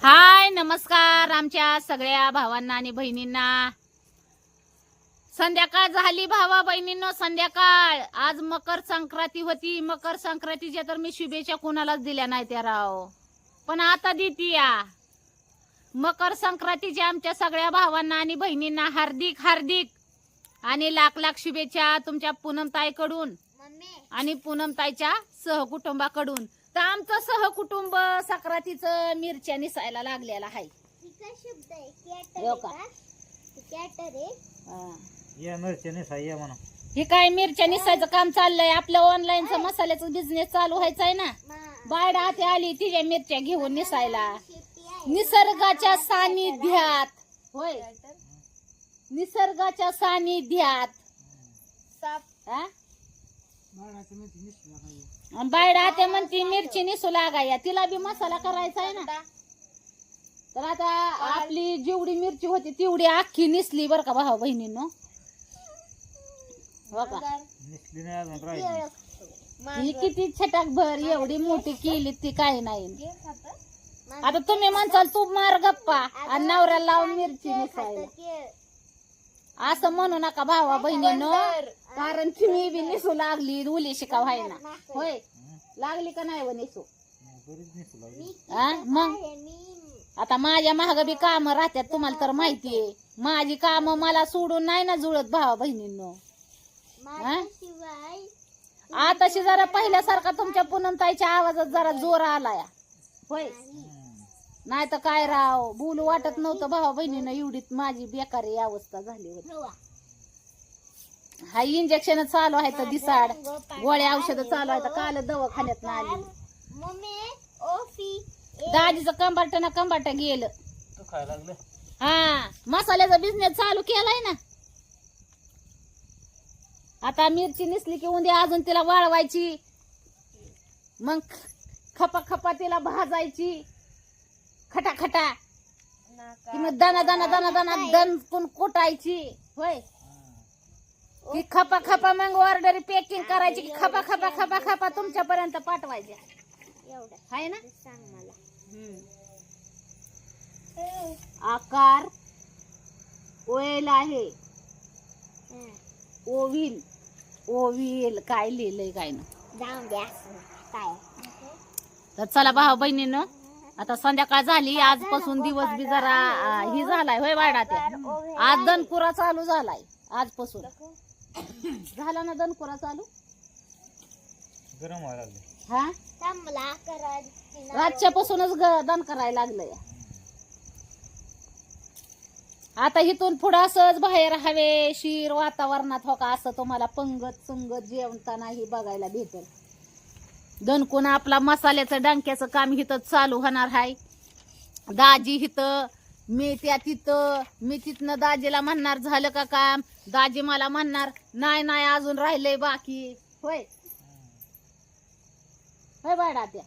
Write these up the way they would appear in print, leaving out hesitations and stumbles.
हाय नमस्कार आमच्या सगळ्या भावांना आणि बहिणींना। संध्याकाळ झाली भावा बहिणींनो, संध्याकाळ। आज मकर संक्रांती होती। मकर संक्रांतीच्या तर मी शुभेच्छा कोणालाच दिल्या नाही त्या राव, पण आता देतीया। मकर संक्रांतीच्या आमच्या सगळ्या भावांना आणि बहिणींना हार्दिक हार्दिक आणि लाख लाख शुभेच्छा तुमच्या पूनमताईकडून आणि पूनमताईच्या सहकुटुंबाकडून। तर आमचं सहकुटुंब संक्रांतीचं मिरच्या निसायला लागलेला आहे। हे काय मिरच्या निसायचं काम चाललंय आपलं। ऑनलाईनचं मसाल्याचं बिझनेस चालू व्हायचा आहे ना। बायडा आते आली तिच्या मिरच्या घेऊन निसायला निसर्गाच्या सानिध्यात। होय, निसर्गाच्या सानिध्यात बायडा आते म्हणती मिरची निसू लागाया, तिला बी मसाला करायचा आहे ना। तर आता आपली जेवढी मिरची होती तेवढी अख्खी निसली बर का भाऊ बहिणींनो। हो का, ही किती छटाक भर एवढी मोठी केली ती काही नाही। आता तुम्ही म्हणसाल तू मार गप्पा आणि नवऱ्याला लावून मिरची निसायला, असं म्हणू नका भावा बहिणीनो। कारण तुम्ही बी निसू लागली उली शिका व्हायना। होय, लागली का नाही व निसू? मग आता माझ्या महाग बी काम राहतात, तुम्हाला तर माहितीये। माझी काम मला सोडून नाही ना जुळत भावा बहिणींनो। आताशी जरा पहिल्यासारखा तुमच्या पूनमताईच्या आवाजात जरा जोर आलाय। होय, नाही तर काय राव बोलू वाटत नव्हतं भावा बहिणीनं। एवढीच माझी बेकारी अवस्था झाली होती। हा इंजेक्शन चालू आहे तर दिसाड, गोळ्या औषध चालू आहे तर काल दवाखान्यात ना आली। दाजीचं कंबार्ट ना कंबार्ट गेलं। हा, मसाल्याचा बिझनेस चालू केलाय ना। आता मिरची निसली की उद्या अजून तिला वाळवायची, मग खपा खपा तिला भाजायची खटा खटा, कि मग दाना दाना दाना दाना दन कुन कुटायची। होय, ती खपा खपा मग ऑर्डर पॅकिंग करायची की खपा खपा खपा खपा तुमच्यापर्यंत पाठवायच्या। एवढं आहे ना। आकार ओएल आहे, ओविल ओविल काय लिहिलंय काय ना। तर चला भाऊ बहिणीनं, आता संध्याकाळ झाली। आजपासून दिवस बी जरा ही झालाय। होय वाडा त्या आज दनपुरा चालू झालाय आजपासून। झाला ना दनपुरा चालू, गरम व्हायला लागले। हा, रातच्या पासूनच दन करायला लागलंय। आता इथून पुढं असंच बाहेर हवेशीर वातावरणात हो का असं तुम्हाला पंगत संगत जेवताना ही बघायला भेटेल। दणकून आपला मसाल्याचं डांक्याचं काम इथं चालू होणार आहे। दाजी इथं, मी त्या तिथं, मी तिथनं दाजीला म्हणणार झालं का काम, दाजी मला म्हणणार नाही नाही अजून राहिलंय बाकी। होय होय बायडा त्या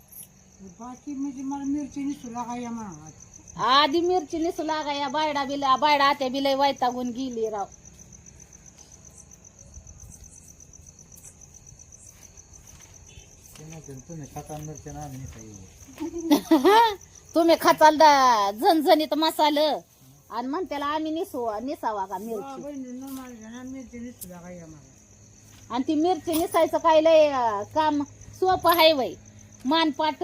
बाकी म्हणजे मला मिरची निसू लागाया म्हणा। आधी मिरची निसू लागाया बायडा बिला बायडा आत्या बिलय वैतागून गेली राव। तुम्ही खाता मिरच्या ना तुम्ही खचाल झणझणीत मसाल आणि म्हणत्याला आम्ही निसावा का मिरची। मिरची निसू लागाया मला। आणि ती मिरची निसायचं काय लय काम सोपं आहे वय। मानपाट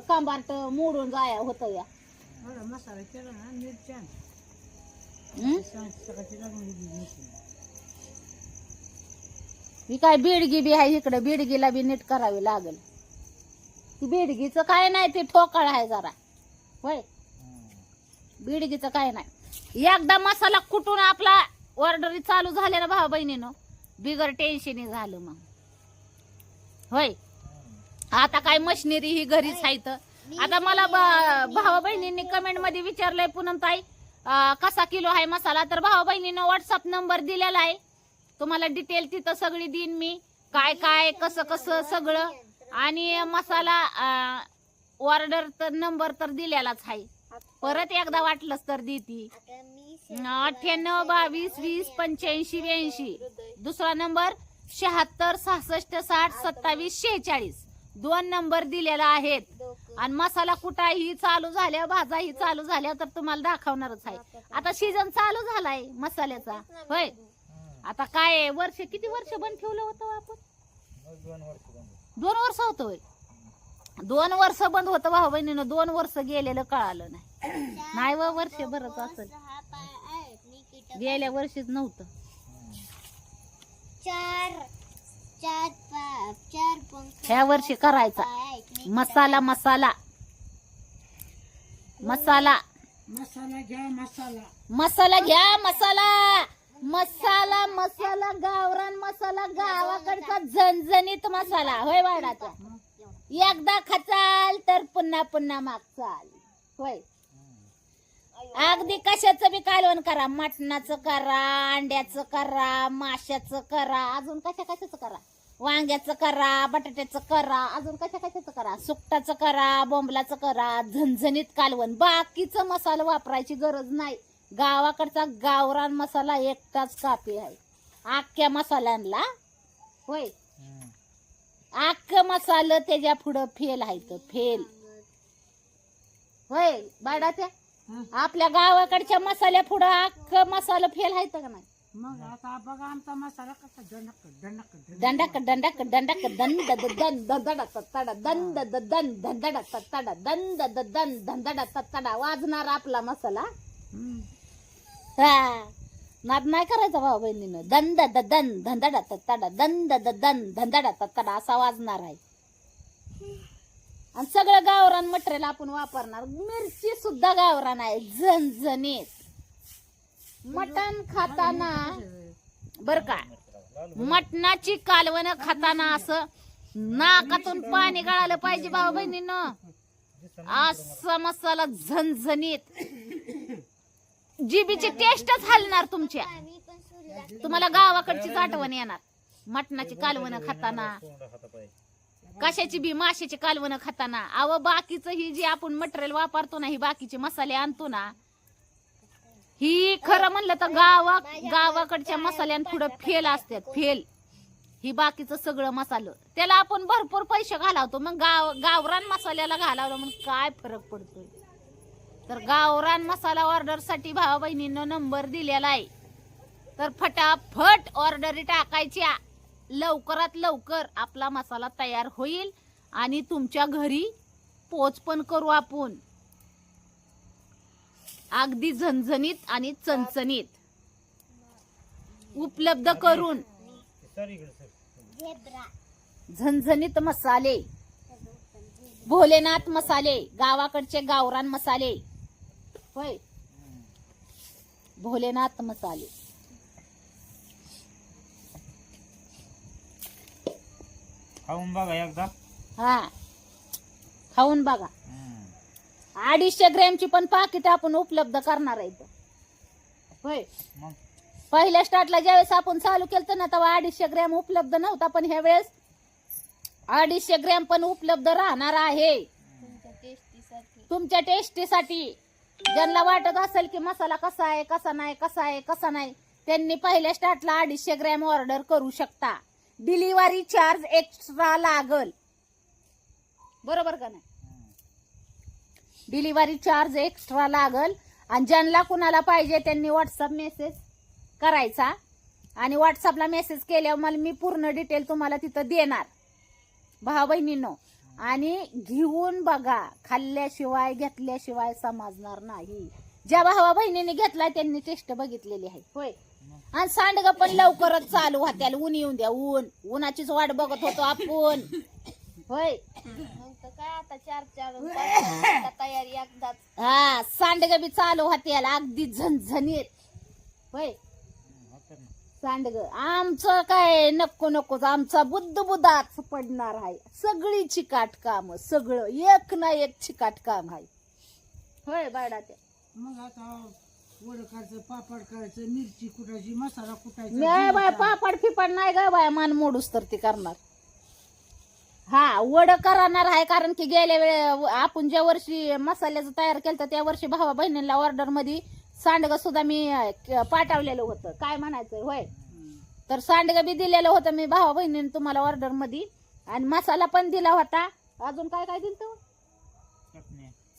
कांबार्ट मोडून जाया होत या। मसाला केला ना मिरच्या ही काय बेडगी बी आहे इकडे, बेडगीला बी नीट करावी लागल। ती बेडगीचं काय नाही, ते ठोकळ आहे जरा। होय, बेडगीचं काय नाही। एकदा मसाला कुटून आपला ऑर्डरी चालू झाले ना भाऊ बहिणीनो, बिगर टेन्शनी झालं मग। होय, आता काय मशिनरी ही घरीच आहे। आता मला भावा बहिणींनी कमेंट मध्ये विचारलंय पूनमताई कसा किलो आहे मसाला, तर भावा बहिणीनं व्हॉट्सअप नंबर दिलेला आहे, तुम्हाला डिटेल तिथं सगळी देईन मी, काय काय कसं कसं सगळं। आणि मसाला ऑर्डर तर नंबर तर दिलेलाच आहे, परत एकदा वाटलंच तर देती। 98 22 20 85 82, दुसरा नंबर 76 66 60 27 46, 2 नंबर दिलेला आहेत। आणि मसाला कुटा ही चालू झाल्या, भाजा ही चालू झाल्या तर तुम्हाला दाखवणारच आहे. आता सीझन चालू झालाय मसाल्याचा. होय, आता काय वर्ष किती वर्ष बंद ठेवलं होतं आपण? 2 वर्ष होतं. होय, 2 वर्ष बंद होतं भाऊ बहिणीनं. 2 वर्ष गेलेलं कळालं नाही व वर्ष भरच असेल. गेल्या वर्षीच नव्हतं. 4 ह्या वर्षी करायचा मसाला. मसाला मसाला घ्या मसाला. मसाला घ्या. मसाला गावरान मसाला, गावाकडचा झणझणीत मसाला. होय वाडाचा. एकदा खचाल तर पुन्हा पुन्हा मागचाल. होय, अगदी कशाचं बी कालवण करा. मटणाचं करा, अंड्याचं करा, माशाचं करा, अजून कशाचं करा, वांग्याचं करा, बटाट्याचं करा, अजून कशाचं करा, सुकटाचं करा, बोंबलाचं करा. झणझणीत कालवण. बाकीचं मसाला वापरायची गरज नाही. गावाकडचा गावरान मसाला एकटाच कापी आहे अख्ख्या मसाल्यांना. होय, अख्खं मसाला त्याच्या पुढं फेल आहे तर फेल. होय बाडाच्या, आपल्या गावाकडच्या मसाल्या पुढं अख्खं मसाला फेल आहे का नाही? मग आता बघा आमचा मसाला कसा दंडक दंडक दंडक दंडक दंडक दंड दंड दंडक तडा दंड दंड दंडक तडा दंड दंड दंडक तडा वाजणार आपला मसाला. हा, नाद नाही करायचा भाऊ बहिणीनं. दंड दंड धंदडा तडा दंड दंड धंदडा तडा असा वाजणार आहे. आणि सगळं गावरान मटेरियल आपण वापरणार. मिरची सुद्धा गावरान आहे, झणझणीत. मटण खाताना बर का, मटणाची कालवण खाताना असं नाकातून पाणी गळालं पाहिजे भाऊ बहिणीनं. असा मसाला झणझणीत, जिबीची टेस्टच हलणार तुमच्या. तुम्हाला गावाकडचीच आठवण येणार. मटणाची कालवण खाताना, कशाची बी माशाची कालवण खाताना. अव बाकीचं ही जी आपण मटेरियल वापरतो ना, ही बाकीचे मसाले आणतो ना, ही खरं म्हणलं तर गावाकडच्या मसाल्यांपुढं फेल असतात. फेल ही बाकीचं सगळं मसालं त्याला आपण भरपूर पैसे घालावतो. मग गावरान मसाल्याला घालावलं मग काय फरक पडतोय? तर गावरान मसाला ऑर्डर साठी भावा बहिणींनो नंबर दिलेला आहे. तर फटाफट ऑर्डरी टाकायच्या. लवकरात लवकर आपला मसाला तयार होईल आणि तुमच्या घरी पोच पण करू आपण. अगदी झणझणीत आणि चणचणीत उपलब्ध करून. झणझणीत मसाले, भोलेनाथ मसाले, गावाकडचे गावरान मसाले. होय, भोलेनाथ मसाले. खाऊन बघा एकदा. हा, खाऊन बघा. 250 ग्रॅमची पण पाकिट आपण उपलब्ध करणार आहे. होय, मग पहिल्या स्टार्टला ज्यावेळेस आपण चालू केलं ना तेव्हा 250 ग्रॅम उपलब्ध नव्हता, पण ह्या वेळेस 250 ग्रॅम पण उपलब्ध राहणार आहे तुमच्या टेस्टीसाठी. ज्यांना वाटत असेल की मसाला कसा आहे कसा नाही कसा आहे कसा नाही, त्यांनी पहिल्या स्टार्टला 250 ग्रॅम ऑर्डर करू शकता. डिलिव्हरी चार्ज एक्स्ट्रा लागल, बरोबर का नाही? डिलिव्हरी चार्ज एक्स्ट्रा लागल. आणि ज्यांना कुणाला पाहिजे त्यांनी व्हॉट्सअप मेसेज करायचा आणि व्हॉट्सअपला मेसेज केल्यावर मला मी पूर्ण डिटेल तुम्हाला तिथं देणार भावा बहिणींनो. आणि घेऊन बघा, खाल्ल्याशिवाय घेतल्याशिवाय समजणार नाही. ज्या भावा बहिणीने घेतलाय त्यांनी टेस्ट बघितलेली आहे. होय, आणि सांडग पण लवकरच चालू होत्या. ऊन येऊन द्या, उन्हाचीच वाट बघत होतो आपण. होय, काय आता 4 तयारी एकदाच. हा, सांडग बी चालू होत्याला अगदी झणझणीत. होय, सांडग आमचं काय नको आमचा बुद्धाच पडणार आहे. सगळी चिकाट काम, सगळं एक ना एक चिकाट काम आहे. होय बाळा, ते मग आता वड करायचं, पापड करायचं, मिरची कुटायची, मसाला कुटायचा. नाही बाय, पापड फिपड नाही ग बाय, मान मोडूस तर ती करणार. हा, वड करणार आहे. कारण की गेल्या वेळे आपण ज्या वर्षी मसाल्याचं तयार केलं त्या वर्षी भावा बहिणीला ऑर्डर मध्ये सांडग सुद्धा मी पाठवलेलं होतं. काय म्हणायचं होय, तर सांडग बी दिलेलं होतं मी भावा बहिणीने तुम्हाला ऑर्डर मध्ये. आणि मसाला पण दिला होता. अजून काय काय दिलं?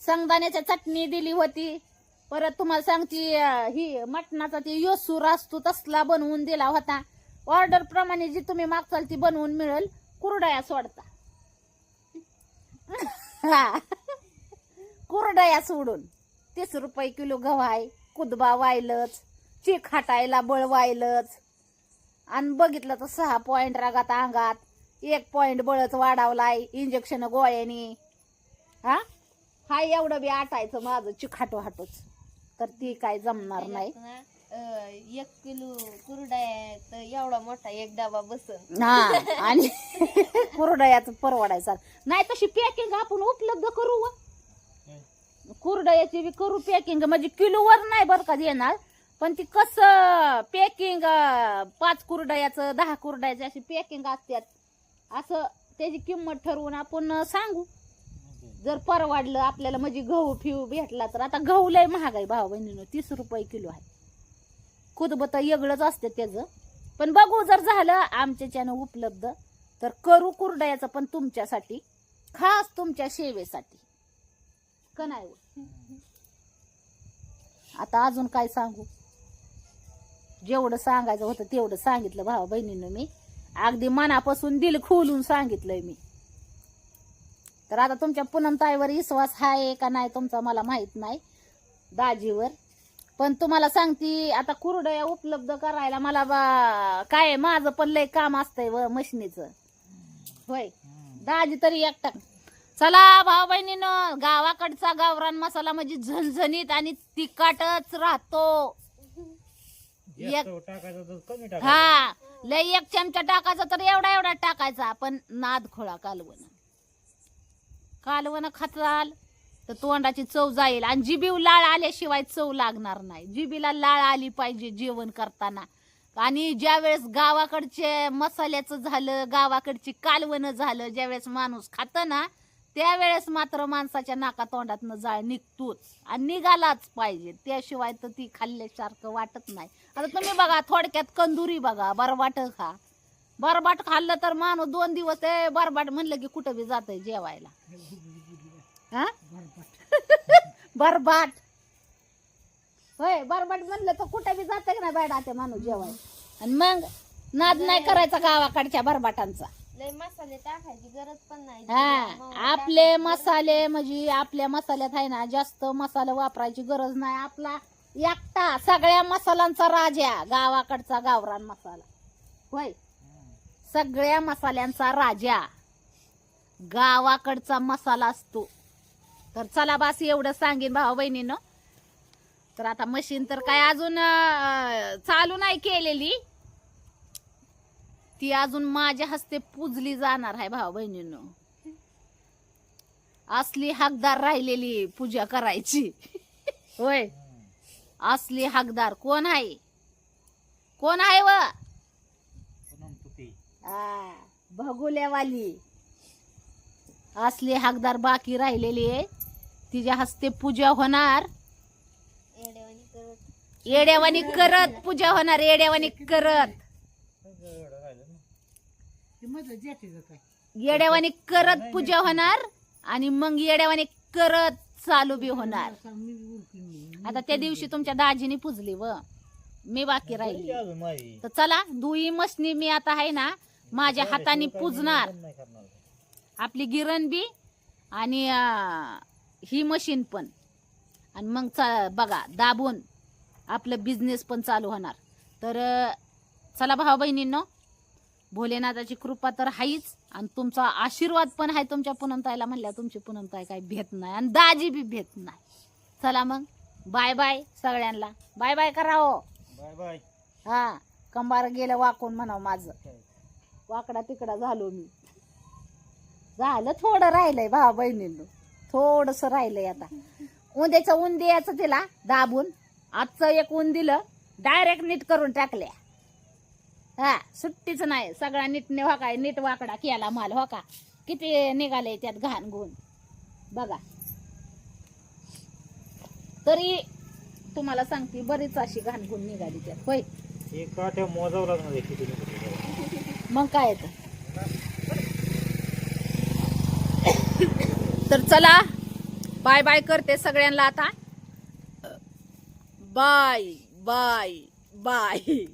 शेंगदाण्याची चटणी दिली होती. परत तुम्हाला सांगते ही मटणाचा ती योसूर असतो तसला बनवून दिला होता. ऑर्डर प्रमाणे जी तुम्ही मागचाल ती बनवून मिळेल. कुरडया सोडता हा. कुरडया सोडून 30 रुपये किलो गहू आहे. कुदबा वायलच, चीक हाटायला बळ वायलच. आणि बघितलं तर 6 पॉइंट रागात अंगात, 1 पॉइंट बळच वाढवलाय इंजेक्शन गोळ्यानी. हा एवढं बी आटायचं माझं चिखाटो हाटोच, तर ती काय जमणार नाही. 1 किलो कुरडा तर एवढा मोठा एक डबा बसन. हा आणि कुरडयाच परवडायचा नाही. तशी पॅकिंग आपण उपलब्ध करू व. कुरडयाची बी करू पॅकिंग, म्हणजे किलोवर नाही बरं का देणार, पण ती कसं पॅकिंग 5 कुरडयाचं 10 कुरडयाचं अशी पॅकिंग असतात. असं त्याची किंमत ठरवून आपण सांगू. जर परवडलं आपल्याला, म्हणजे गहू फिव भेटला तर. आता गहू लय महाग आहे भाऊ बहिणीनं, 30 रुपये किलो आहे. खुदबत वेगळंच असते त्याचं. पण बघू जर झालं आमच्याच्यानं उपलब्ध तर करू कुरडयाचं, पण तुमच्यासाठी, खास तुमच्या सेवेसाठी का नाही. आता अजून काय सांगू, जेवढं सांगायचं होतं तेवढं सांगितलं भाऊ बहिणीनं. मी अगदी मनापासून दिल खोलून सांगितलंय मी. तर आता तुमच्या पूनमताईवर विश्वास आहे का नाही तुमचा मला माहित नाही, दाजीवर. पण तुम्हाला सांगते आता कुरडया उपलब्ध करायला मला काय माझं पण लय काम असतंय व मशनीचं. होय दाजी तरी एकटा. चला भाऊ बहिणीनं, गावाकडचा गावरान मसाला म्हणजे झणझणीत आणि तिखटच राहतो. टाकायचं तर कमी टाकायचं. हा लय 1 चमचा टाकायचा तर एवढा एवढा टाकायचा. पण नाद खोळा कालवण खाताल तर तोंडाची चव जाईल. आणि जिबीव लाळ आल्याशिवाय चव लागणार नाही. जिबीला लाळ आली पाहिजे जेवण करताना. आणि ज्या वेळेस गावाकडचे मसाल्याचं झालं, गावाकडची कालवण झालं, ज्यावेळेस माणूस खात ना त्यावेळेस मात्र माणसाच्या नाका तोंडातनं जाळ निघतोच. आणि निघालाच पाहिजे, त्याशिवाय तर ती खाल्ल्यासारखं वाटत नाही. आता तुम्ही बघा थोडक्यात कंदुरी बघा, बरबाट खा. बरबाट खाल्लं तर माणूस 2 दिवस बरबाट म्हणलं की कुठं बी जातंय जेवायला. हा बरबाट होय, बरबाट म्हणलं तर कुठं बी जातंय की नाही बायडा ते माणूस जेवाय. आणि मग नाद नाही करायचा गावाकडच्या बरबाटांचा. लय मसाले टाकायची गरज पण नाही. हा आपले मसाले म्हणजे आपल्या मसाल्यात आहे ना जास्त मसाला वापरायची गरज नाही. आपला एकटा सगळ्या मसाल्यांचा राजा, गावाकडचा गावरान मसाला. होय सगळ्या मसाल्यांचा राजा गावाकडचा मसाला असतो. तर चला बास एवढं सांगेन भाऊ बहिणीनं. तर आता मशीन तर काय अजून चालू नाही केलेली, ती अजून माझ्या हस्ते पूजली जाणार आहे भाऊ बहिणीनं. असली हकदार राहिलेली पूजा करायची. होय असली हकदार कोण आहे, कोण आहे व भगुल्यावाली असली हकदार बाकी राहिलेली आहे. तिच्या हस्ते पूजा होणार. येड्यावानी करत पूजा होणार, येड्यावानी करत, येड्यावानी करत पूजा होणार. आणि मग येड्यावानी करत चालू बी होणार. आता त्या दिवशी तुमच्या दाजीने पुजली व मी बाकी राहिली. तर चला दुई मशनी मी आता आहे ना माझ्या हाताने पुजणार. आपली गिरण बी आणि ही मशीन पण. आणि मग बघा दाबून आपलं बिझनेस पण चालू होणार. तर चला भाऊ बहिणींनो, भोलेनाथाची कृपा तर आहेच आणि तुमचा आशीर्वाद पण आहे. तुमच्या पूनमताईला म्हणल्या तुमची पूनमताई काय भेट नाही आणि दाजी बी भेट नाही. चला मग बाय बाय सगळ्यांना. बाय बाय करा हो. Bye bye. हा कंबार गेलं वाकून म्हणावं माझं. वाकडा तिकडा झालो मी. झालं थोडं राहिलंय भाऊ बहिणींनो, थोडस राहिलंय. आता उंद्याचं ऊन द्यायचं तिला दाबून. आजचं एक ऊन दिलं डायरेक्ट नीट करून टाकल्या. हा सुट्टीच नाही, सगळा नीटने हो काय नीट वाकडा केला माल. हो का किती निघाले त्यात घाण गुण बघा. तरी तुम्हाला सांगते बरीच अशी घाण गुण निघाली त्यात. होय एका मोजावं लागणार किती निघाली. मग काय तर चला बाय बाय करते सगळ्यांना आता. Bye bye bye.